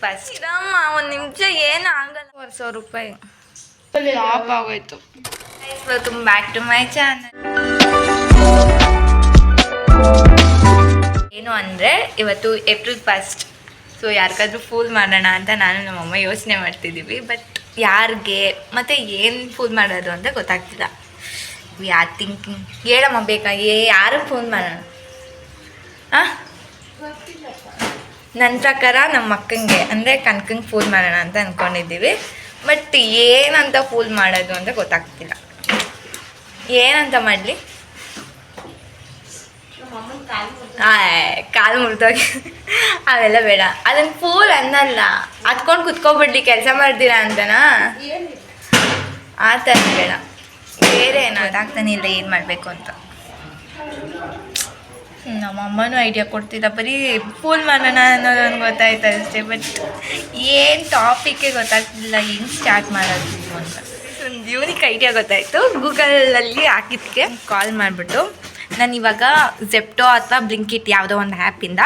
First ಇರಮ್ಮ ಒಂದು ನಿಮಿಷ ಏನು ಆಗಲ್ಲ. ₹1,000 ಆಫ್ ಆಗೋಯ್ತು. Welcome back to my channel. ಏನು ಅಂದರೆ ಇವತ್ತು ಏಪ್ರಿಲ್ 1. ಸೊ ಯಾರಿಗಾದ್ರೂ ಫೂಲ್ ಮಾಡೋಣ ಅಂತ ನಾನು ನಮ್ಮಮ್ಮ ಯೋಚನೆ ಮಾಡ್ತಿದ್ದೀವಿ. ಬಟ್ ಯಾರಿಗೆ ಮತ್ತು ಏನು ಫೂಲ್ ಮಾಡೋದು ಅಂತ ಗೊತ್ತಾಗ್ತಿಲ್ಲ. We are thinking. ಹೇಳಮ್ಮ ಬೇಕಾ ಯಾರಿಗೆ ಫೋನ್ ಮಾಡೋಣ? ಹಾಂ, ನನ್ನ ಪ್ರಕಾರ ನಮ್ಮ ಅಕ್ಕಂಗೆ ಅಂದರೆ ಕನಕಂಗೆ ಫೂಲ್ ಮಾಡೋಣ ಅಂತ ಅಂದ್ಕೊಂಡಿದ್ದೀವಿ. ಬಟ್ ಏನಂತ ಫೂಲ್ ಮಾಡೋದು ಅಂತ ಗೊತ್ತಾಗ್ತಿಲ್ಲ. ಏನಂತ ಮಾಡಲಿ? ಕಾಲು ಮುರಿದೋಗಿ ಅವೆಲ್ಲ ಬೇಡ. ಅದನ್ನು ಫೂಲ್ ಅನ್ನಲ್ಲ, ಹತ್ಕೊಂಡು ಕುತ್ಕೊಬಿಡ್ಲಿ ಕೆಲಸ ಮಾಡ್ತೀರಾ ಅಂತನಾ? ಆ ಥರ ಬೇಡ, ಬೇರೆ ಏನಾದ್ರು ಆಗ್ತಾನೆ ಇಲ್ಲ ಏನು ಮಾಡಬೇಕು ಅಂತ. ನಮ್ಮಮ್ಮನೂ ಐಡಿಯಾ ಕೊಡ್ತಿಲ್ಲ, ಬರೀ ಫೂಲ್ ಮಾಡೋಣ ಅನ್ನೋದೊಂದು ಗೊತ್ತಾಯ್ತು ಅಷ್ಟೇ. ಬಟ್ ಏನು ಟಾಪಿಕ್ಕೇ ಗೊತ್ತಾಗ್ತಿಲ್ಲ, ಹೆಂಗೆ ಸ್ಟಾರ್ಟ್ ಮಾಡೋದು ಅಂತ. ಒಂದು ಯೂನಿಕ್ ಐಡಿಯಾ ಗೊತ್ತಾಯಿತು. ಗೂಗಲಲ್ಲಿ ಹಾಕಿದ್ದಕ್ಕೆ ಕಾಲ್ ಮಾಡಿಬಿಟ್ಟು ನಾನು ಇವಾಗ ಝೆಪ್ಟೋ ಅಥವಾ ಬ್ಲಿಂಕಿಟ್ ಯಾವುದೋ ಒಂದು ಆ್ಯಪಿಂದ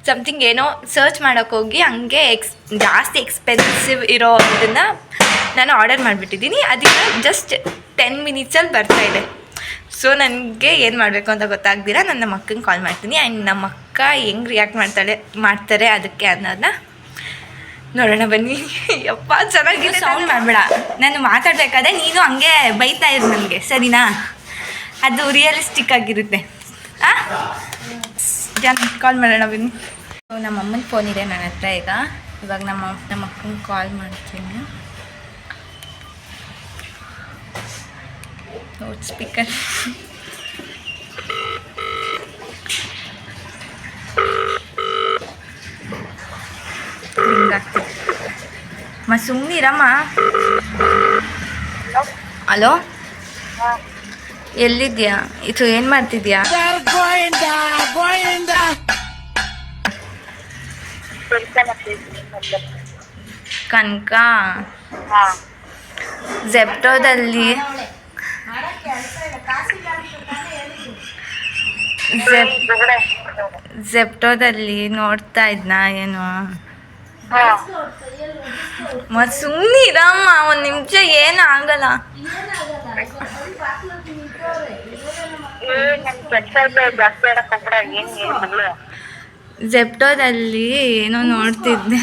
ಸಮಥಿಂಗ್ ಏನೋ ಸರ್ಚ್ ಮಾಡೋಕ್ಕೋಗಿ ಹಂಗೆ ಜಾಸ್ತಿ ಎಕ್ಸ್ಪೆನ್ಸಿವ್ ಇರೋ ಇದನ್ನು ನಾನು ಆರ್ಡರ್ ಮಾಡಿಬಿಟ್ಟಿದ್ದೀನಿ. ಅದಕ್ಕೆ ಜಸ್ಟ್ 10 ಮಿನಿಟ್ಸಲ್ಲಿ ಬರ್ತಾಯಿದೆ. ಸೊ ನನಗೆ ಏನು ಮಾಡಬೇಕು ಅಂತ ಗೊತ್ತಾಗ್ದಿರ ನಾನು ನಮ್ಮ ಅಕ್ಕಂಗೆ ಕಾಲ್ ಮಾಡ್ತೀನಿ. ಆ್ಯಂಡ್ ನಮ್ಮ ಅಕ್ಕ ಹೆಂಗೆ ರಿಯಾಕ್ಟ್ ಮಾಡ್ತಾರೆ ಅದಕ್ಕೆ ಅನ್ನೋದನ್ನ ನೋಡೋಣ ಬನ್ನಿ. ಯಪ್ಪ ಚೆನ್ನಾಗಿದೆ. ಸೌಂಡ್ ಮಾಡಬೇಡ, ನಾನು ಮಾತಾಡಬೇಕಾದ್ರೆ ನೀನು ಹಂಗೆ ಬೈತಾ ಇರು ನನಗೆ, ಸರಿನಾ? ಅದು ರಿಯಲಿಸ್ಟಿಕ್ ಆಗಿರುತ್ತೆ. ಕಾಲ್ ಮಾಡೋಣ ಬನ್ನಿ. ನಮ್ಮ ಅಮ್ಮನ ಫೋನ್ ಇದೆ ನನ್ನ ಹತ್ರ. ಇವಾಗ ನಮ್ಮ ಅಕ್ಕಂಗೆ ಕಾಲ್ ಮಾಡ್ತೀನಿ. Loudspeaker. ಹಿಂಗಾಗ್ತದೆ ಸುಮ್ಮನಿರಮ್ಮ. ಹಲೋ, ಎಲ್ಲಿದ್ಯಾ? ಇದು ಏನು ಮಾಡ್ತಿದ್ಯಾ? ಕನಕ, ಝೆಪ್ಟೋದಲ್ಲಿ ನೋಡ್ತಾ ಇದ್ನಾ ಏನು? ಮತ್ತು ಸುಮ್ಮನಿರಮ್ಮ ಒಂದು ನಿಮಿಷ, ಏನು ಆಗಲ್ಲ. ಝೆಪ್ಟೋದಲ್ಲಿ ಏನೋ ನೋಡ್ತಿದ್ದೆ.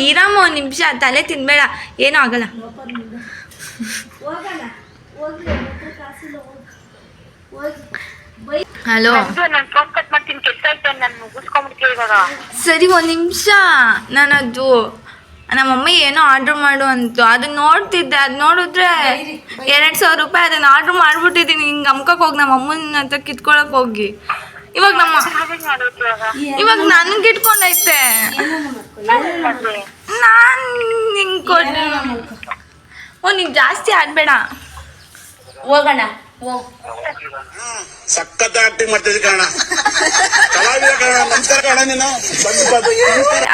ಇರಮ್ಮ ಒಂದು ನಿಮಿಷ, ತಲೆ ತಿನ್ಬೇಡ, ಏನೂ ಆಗಲ್ಲ. ಹಲೋ, ಸರಿ ಒಂದು ನಿಮಿಷ. ನಾನದು ನಮ್ಮಮ್ಮ ಏನೋ ಆರ್ಡ್ರ್ ಮಾಡು ಅಂತು, ಅದನ್ನ ನೋಡ್ತಿದ್ದೆ. ಅದು ನೋಡಿದ್ರೆ ₹2,000. ಅದನ್ನು ಆರ್ಡ್ರ್ ಮಾಡಿಬಿಟ್ಟಿದ್ದೀನಿ. ಹಿಂಗೆ ಅಮ್ಕಕ್ಕೆ ಹೋಗಿ ನಮ್ಮ ಅಮ್ಮನ ಹತ್ರ ಕಿತ್ಕೊಳಕ್ಕೆ ಹೋಗಿ ಇವಾಗ ನನಗೆ ಇಟ್ಕೊಂಡೈತೆ. ನಾನು ಹಿಂಗೆ ಕೊಟ್ಟು ನೀನು ಜಾಸ್ತಿ ಆಡಬೇಡ. ಹೋಗೋಣ. ಸಖತ್ ಆಕ್ಟಿಂಗ್ ಮಾಡ್ತಿದ್ದೆ ಕಾರಣ.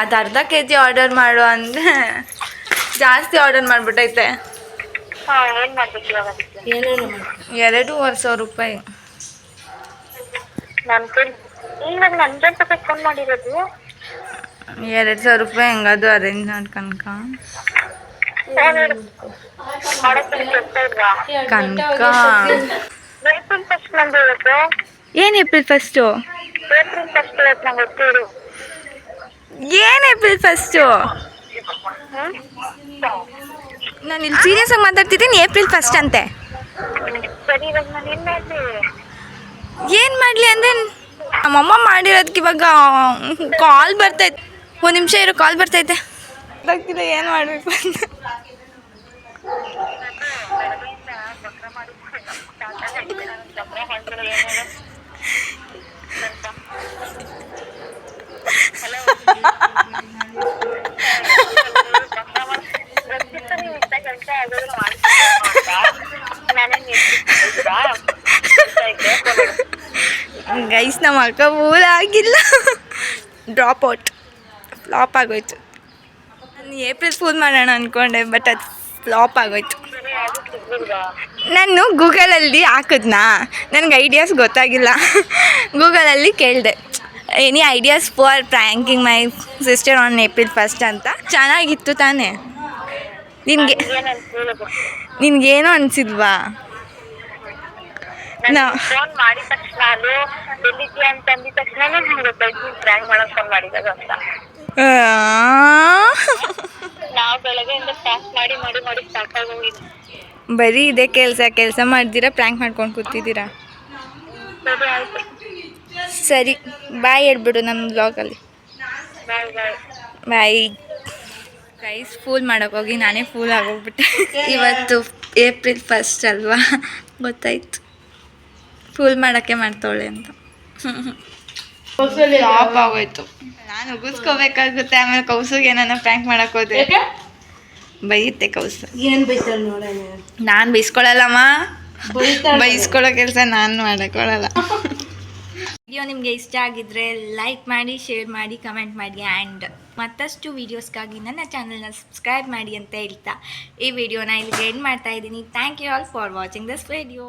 ಅದು ಅರ್ಧ kg ಆರ್ಡರ್ ಮಾಡು ಅಂದರೆ ಜಾಸ್ತಿ ಆರ್ಡರ್ ಮಾಡಿಬಿಟ್ಟೈತೆ. ₹2,500. ₹2,000 ಹೆಂಗದು ಅರೇಂಜ್ ಮಾಡ್ಕನಕ. ಕನಕ, ಏನು ಏಪ್ರಿಲ್ 1? ಏನು ಏಪ್ರಿಲ್ 1? ನಾನು ಇಲ್ಲಿ ಸೀರಿಯಸ್ ಆಗಿ ಮಾತಾಡ್ತಿದ್ದೀನಿ. ಏಪ್ರಿಲ್ 1 ಅಂತೆ. ಏನು ಮಾಡಲಿ ಅಂದರೆ ನಮ್ಮಮ್ಮ ಮಾಡಿರೋದಕ್ಕೆ ಇವಾಗ ಕಾಲ್ ಬರ್ತೈತೆ. ಒಂದು ನಿಮಿಷ ಇರೋ, ಕಾಲ್ ಬರ್ತೈತೆ. ಗೊತ್ತಾಗ್ತಿಲ್ಲ ಏನು ಮಾಡಬೇಕು ಅಂತ. ಗೈಸ್, ನಮ್ಮ ಅಕ್ಕ ಫೂಲ್ ಆಗಿಲ್ಲ, ಡ್ರಾಪ್ ಔಟ್, ಫ್ಲಾಪ್ ಆಗೋಯ್ತು. ನಾನು ಏಪ್ರಿಲ್ ಫೂಲ್ ಮಾಡೋಣ ಅಂದ್ಕೊಂಡೆ, ಬಟ್ ಅದು ಫ್ಲಾಪ್ ಆಗೋಯ್ತು. ನಾನು ಗೂಗಲಲ್ಲಿ ಹಾಕಿದ್ನಾ, ನನಗೆ ಐಡಿಯಾಸ್ ಗೊತ್ತಾಗಿಲ್ಲ. ಗೂಗಲಲ್ಲಿ ಕೇಳಿದೆ any ideas for pranking my sister on April 1 ಅಂತ? ಚೆನ್ನಾಗಿತ್ತು ತಾನೇ? ನಿನಗೆ ನಿನಗೇನೋ ಅನಿಸಿಲ್ವಾ? ಫೋನ್ ಮಾಡಿದ ತಕ್ಷಣ ಅದು ಎಲ್ಲಿದ್ಯಾ ಅಂತ ಅಂದಿದ ತಕ್ಷಣ ನಂಗೆ ಗೊತ್ತಾಯ್ತು ಪ್ರ್ಯಾಂಕ್ ಮಾಡಕ್ ಫೋನ್ ಮಾಡಿದಾಗ ಅಂತ. ನಾವು ಬೆಳಗ್ಗೆಯಿಂದ ಪ್ರ್ಯಾಂಕ್ ಮಾಡಿ ಮಾಡಿ ಮಾಡಿ ಸಾಕಾಗೋಗಿದ್ವಿ. ಬರೀ ಇದೇ ಕೆಲಸ ಮಾಡ್ತೀರಾ, ಪ್ರ್ಯಾಂಕ್ ಮಾಡ್ಕೊಂಡು ಕೂತಿದ್ದೀರಾ. ಸರಿ ಆಯ್ತು, ಸರಿ ಬಾಯ್ ಹೇಳ್ಬಿಡು ನಮ್ಮ ಬ್ಲಾಗಲ್ಲಿ. ಬಾಯ್ ಬಾಯ್. Bye guys. ಫೂಲ್ ಮಾಡೋಕ್ಕೋಗಿ ನಾನೇ ಫೂಲ್ ಆಗೋಗ್ಬಿಟ್ಟೆ. ಇವತ್ತು ಏಪ್ರಿಲ್ 1 ಅಲ್ವಾ, ಗೊತ್ತಾಯ್ತು ಫೂಲ್ ಮಾಡೋಕ್ಕೆ ಮಾಡ್ತಾವಳೆ ಅಂತ. ಆಫ್ ಆಗೋಯ್ತು. ನಾನು ಉಗಿಸ್ಕೋಬೇಕಾಗುತ್ತೆ, ಆಮೇಲೆ ಕೌಸುಗೆ ಏನಾನ ಪ್ರ್ಯಾಂಕ್ ಮಾಡಕ್ಕೆ ಹೋದ್ರೆ ಬೈಯುತ್ತೆ ಕೌಸು. ಏನು ಬೈತಾಳೆ ನೋಡೋಣ. ನಾನು ಬೈಸ್ಕೊಳ್ಳಲ್ಲಮ್ಮ, ಬೈಸ್ಕೊಳ್ಳೋ ಕೆಲಸ ನಾನು ಮಾಡೋಕ್ಕೊಳ್ಳಲ್ಲ. ವಿಡಿಯೋ ನಿಮಗೆ ಇಷ್ಟ ಆಗಿದ್ರೆ ಲೈಕ್ ಮಾಡಿ, ಶೇರ್ ಮಾಡಿ, ಕಮೆಂಟ್ ಮಾಡಿ ಆ್ಯಂಡ್ ಮತ್ತಷ್ಟು ವೀಡಿಯೋಸ್ಗಾಗಿ ನನ್ನ ಚಾನಲ್ನ ಸಬ್ಸ್ಕ್ರೈಬ್ ಮಾಡಿ ಅಂತ ಹೇಳ್ತಾ ಈ ವಿಡಿಯೋನ ಇಲ್ಲಿಗೆ ಎಂಡ್ ಮಾಡ್ತಾ ಇದ್ದೀನಿ. Thank you all for watching this video.